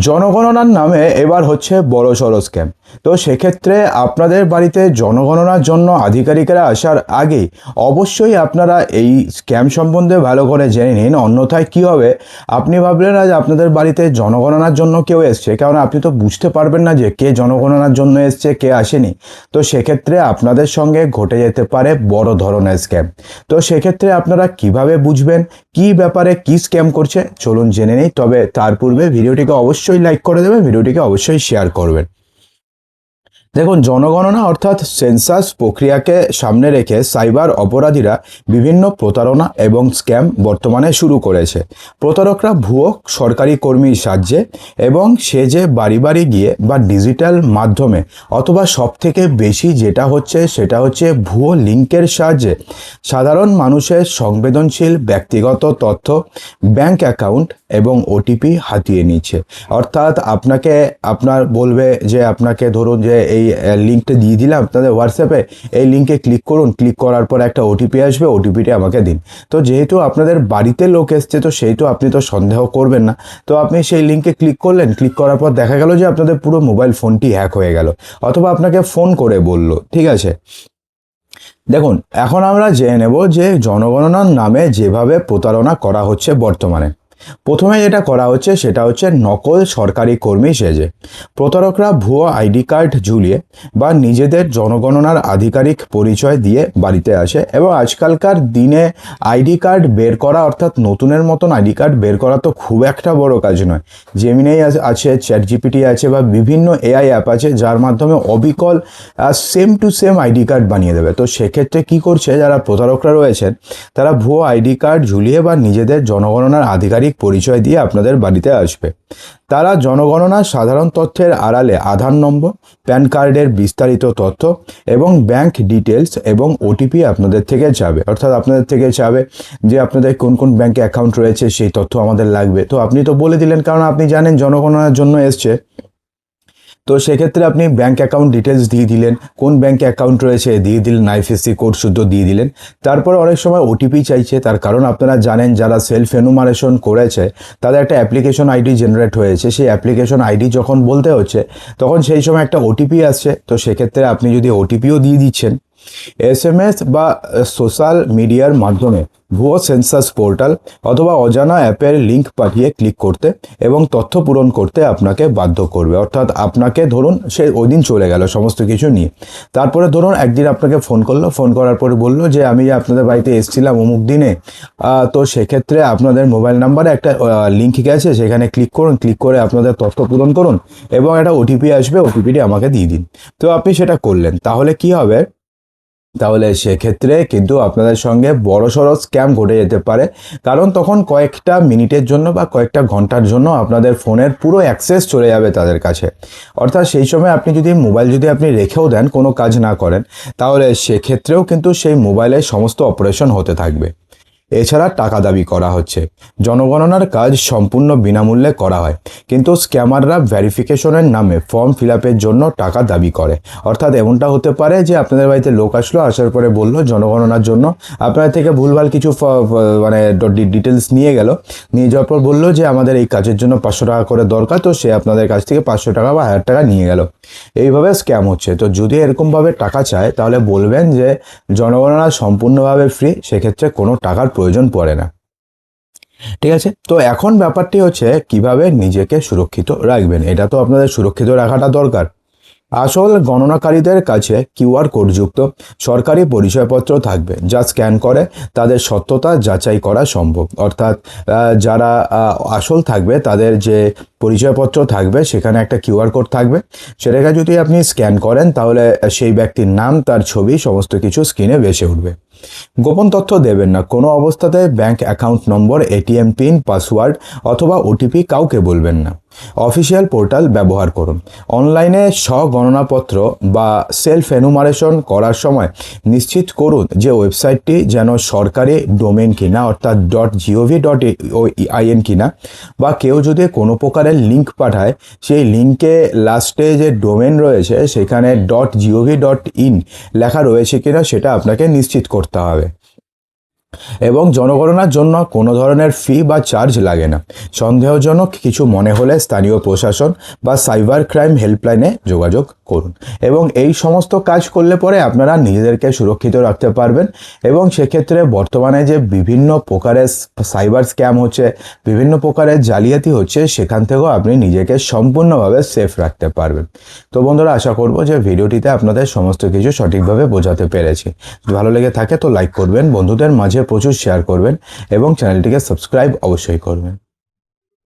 জনগণনার নামে এবার হচ্ছে বড়সড় স্ক্যাম। তো সেক্ষেত্রে আপনাদের বাড়িতে জনগণনার জন্য আধিকারিকরা আসার আগেই অবশ্যই আপনারা এই স্ক্যাম সম্বন্ধে ভালো করে জেনে নিন, অন্যথায় কী হবে আপনি ভাবলেন আজ আপনাদের বাড়িতে জনগণনার জন্য কেউ এসছে, কারণ আপনি তো বুঝতে পারবেন না যে কে জনগণনার জন্য এসছে কে আসেনি। তো সেক্ষেত্রে আপনাদের সঙ্গে ঘটে যেতে পারে বড় ধরনের স্ক্যাম। তো সেক্ষেত্রে আপনারা কিভাবে বুঝবেন কি ব্যাপারে কি স্ক্যাম করছে চলুন জেনে নিই। তবে তার পূর্বে ভিডিওটিকে অবশ্যই লাইক করে দেবেন, ভিডিওটিকে অবশ্যই শেয়ার করবেন। দেখুন, জনগণনা অর্থাৎ সেন্সাস প্রক্রিয়াকে সামনে রেখে সাইবার অপরাধীরা বিভিন্ন প্রতারণা এবং স্ক্যাম বর্তমানে শুরু করেছে। প্রতারকরা ভুয়ো সরকারি কর্মীর সাহায্যে এবং সেজে বাড়ি বাড়ি গিয়ে বা ডিজিটাল মাধ্যমে অথবা সবথেকে বেশি যেটা হচ্ছে সেটা হচ্ছে ভুয়ো লিঙ্কের সাহায্যে সাধারণ মানুষের সংবেদনশীল ব্যক্তিগত তথ্য, ব্যাংক অ্যাকাউন্ট এবং ওটিপি হাতিয়ে নিচ্ছে। অর্থাৎ আপনার বলবে যে আপনাকে ধরুন যে এই লিঙ্কটা দিয়ে দিলাম আপনাদের হোয়াটসঅ্যাপে, এই লিঙ্কে ক্লিক করুন, ক্লিক করার পর একটা ওটিপি আসবে, ওটিপিটা আমাকে দিন। তো যেহেতু আপনাদের বাড়িতে লোক এসছে তো তো আপনি তো সন্দেহ করবেন না। তো আপনি সেই লিঙ্কে ক্লিক করলেন, ক্লিক করার পর দেখা গেল যে আপনাদের পুরো মোবাইল ফোনটি হ্যাক হয়ে গেল, অথবা আপনাকে ফোন করে বলল। ঠিক আছে, দেখুন এখন আমরা জেনে নেব যে জনগণনার নামে যেভাবে প্রতারণা করা হচ্ছে বর্তমানে। প্রথমে যেটা করা হচ্ছে সেটা হচ্ছে নকল সরকারি কর্মী সেজে প্রতারকরা ভুয়ো আইডি কার্ড ঝুলিয়ে বা নিজেদের জনগণনার আধিকারিক পরিচয় দিয়ে বাড়িতে আসে। এবং আজকালকার দিনে আইডি কার্ড বের করা, অর্থাৎ নতুনের মতন আইডি কার্ড বের করা তো খুব একটা বড় কাজ নয়। জেমিনাই আছে, চ্যাট জিপিটি আছে বা বিভিন্ন এআই অ্যাপ আছে যার মাধ্যমে অবিকল same to same ID card বানিয়ে দেবে। তো সেক্ষেত্রে কি করছে যারা প্রতারকরা রয়েছেন তারা ভুয়ো আইডি কার্ড ঝুলিয়ে বা নিজেদের জনগণনার আধিকারিক পরিচয় দিয়ে আপনাদের বাড়িতে আসবে। তারা জনগণনার সাধারণ তথ্যের আড়ালে আধার নম্বর, প্যান কার্ডের বিস্তারিত তথ্য এবং ব্যাংক ডিটেলস এবং ওটিপি আপনাদের থেকে চাবে। অর্থাৎ আপনাদের থেকে চাবে যে আপনাদের কোন কোন ব্যাংকে অ্যাকাউন্ট রয়েছে সেই তথ্য আমাদের লাগবে। তো আপনি তো বলে দিলেন, কারণ আপনি জানেন জনগণনার জন্য এসছে। তো সেক্ষেত্রে আপনি ব্যাঙ্ক অ্যাকাউন্ট ডিটেলস দিয়ে দিলেন, কোন ব্যাঙ্কে অ্যাকাউন্ট রয়েছে দিয়ে দিলেন, আইএফএসসি কোড শুদ্ধ দিয়ে দিলেন। তারপরে অনেক সময় ওটিপি চাইছে, তার কারণ আপনারা জানেন যারা সেলফ এনুমারেশন করেছে তাদের একটা অ্যাপ্লিকেশন আইডি জেনারেট হয়েছে। সেই অ্যাপ্লিকেশন আইডি যখন বলতে হচ্ছে তখন সেই সময় একটা ওটিপি আসছে। তো সেক্ষেত্রে আপনি যদি ওটিপিও দিয়ে দিচ্ছেন, এসএমএস বা সোশ্যাল মিডিয়ার মাধ্যমে ভুয়ো সেন্সাস পোর্টাল অথবা অজানা অ্যাপের লিঙ্ক পাঠিয়ে ক্লিক করতে এবং তথ্য পূরণ করতে আপনাকে বাধ্য করবে। অর্থাৎ আপনাকে ধরুন সে ওই দিন চলে গেল সমস্ত কিছু নিয়ে, তারপরে ধরুন একদিন আপনাকে ফোন করলো, ফোন করার পরে বললো যে আমি আপনাদের বাড়িতে এসেছিলাম অমুক দিনে, তো সেক্ষেত্রে আপনাদের মোবাইল নাম্বারে একটা লিঙ্ক গেছে, সেখানে ক্লিক করুন, ক্লিক করে আপনাদের তথ্য পূরণ করুন এবং একটা ওটিপি আসবে, ওটিপিটি আমাকে দিয়ে দিন। তো আপনি সেটা করলেন, তাহলে কি হবে, তাহলে সেক্ষেত্রে কিন্তু আপনাদের সঙ্গে বড়সড় স্ক্যাম ঘটে যেতে পারে। কারণ তখন কয়েকটা মিনিটের জন্য বা কয়েকটা ঘন্টার জন্য আপনাদের ফোনের পুরো অ্যাক্সেস চলে যাবে তাদের কাছে। অর্থাৎ সেই সময় আপনি যদি মোবাইল আপনি রেখেও দেন, কোনো কাজ না করেন, তাহলে সেক্ষেত্রেও কিন্তু সেই মোবাইলের সমস্ত অপারেশন হতে থাকবে। এছাড়া টাকা দাবি করা হচ্ছে। জনগণনার কাজ সম্পূর্ণ বিনামূল্যে করা হয়, কিন্তু স্ক্যামাররা ভেরিফিকেশনের নামে ফর্ম ফিল আপের জন্য টাকা দাবি করে। অর্থাৎ এমনটা হতে পারে যে আপনাদের বাড়িতে লোক আসলো, আসার পরে বলল জনগণনার জন্য আপনাদের থেকে ভুলভাল কিছু মানে ডিটেলস নিয়ে গেল, নিয়ে যাওয়ার পর বললো যে আমাদের এই কাজের জন্য 500 টাকা করে দরকার। তো সে আপনাদের কাছ থেকে 500 টাকা বা 1000 টাকা নিয়ে গেল। এইভাবে স্ক্যাম হচ্ছে। তো যদি এরকমভাবে টাকা চায় তাহলে বলবেন যে জনগণনা সম্পূর্ণভাবে ফ্রি, সেক্ষেত্রে কোনো টাকার প্রয়োজন পড়ে না। ঠিক আছে, তো এখন ব্যাপারটি হচ্ছে কিভাবে নিজেকে সুরক্ষিত রাখবেন। এটা তো আপনাদের সুরক্ষিত রাখাটা দরকার। আসল গণনাকারীদের কাছে কিউআর কোডযুক্ত সরকারি পরিচয়পত্র থাকবে, যা স্ক্যান করে তাদের সত্যতা যাচাই করা সম্ভব। অর্থাৎ যারা আসল থাকবে তাদের যে পরিচয়পত্র থাকবে সেখানে একটা কিউআর কোড থাকবে, সেটাকে যদি আপনি স্ক্যান করেন তাহলে সেই ব্যক্তির নাম, তার ছবি সমস্ত কিছু স্ক্রিনে ভেসে উঠবে। গোপন তথ্য দেবেন না, কোনো অবস্থাতে bank account number, ATM pin, password অথবা ওটিপি কাউকে বলবেন না। অফিসিয়াল পোর্টাল ব্যবহার করুন। অনলাইনে স্বগণনাপত্র বা সেলফ এনুমারেশন করার সময় নিশ্চিত করুন যে ওয়েবসাইটটি যেন সরকারি ডোমেন কিনা, অর্থাৎ .gov.in কিনা, বা কেউ যদি কোনো প্রকারের লিঙ্ক পাঠায় সেই লিঙ্কে লাস্টে যে ডোমেন রয়েছে সেখানে .gov.in লেখা রয়েছে কিনা সেটা আপনাকে নিশ্চিত করতে হবে। এবং জনগণনার জন্য কোনো ধরনের ফি বা চার্জ লাগে না। সন্দেহজনক কিছু মনে হলে স্থানীয় প্রশাসন বা সাইবার ক্রাইম হেল্পলাইনে যোগাযোগ করুন। এবং এই সমস্ত কাজ করলে পরে আপনারা নিজেদেরকে সুরক্ষিত রাখতে পারবেন। এবং সেক্ষেত্রে বর্তমানে যে বিভিন্ন প্রকারের সাইবার স্ক্যাম হচ্ছে, বিভিন্ন প্রকারের জালিয়াতি হচ্ছে, সেখান থেকেও আপনি নিজেকে সম্পূর্ণভাবে সেফ রাখতে পারবেন। তো বন্ধুরা, আশা করব যে ভিডিওটিতে আপনাদের সমস্ত কিছু সঠিকভাবে বোঝাতে পেরেছি। যদি ভালো লেগে থাকে তো লাইক করবেন, বন্ধুদের মাঝে প্রচুর শেয়ার করবেন এবং চ্যানেলটিকে সাবস্ক্রাইব অবশ্যই করবেন।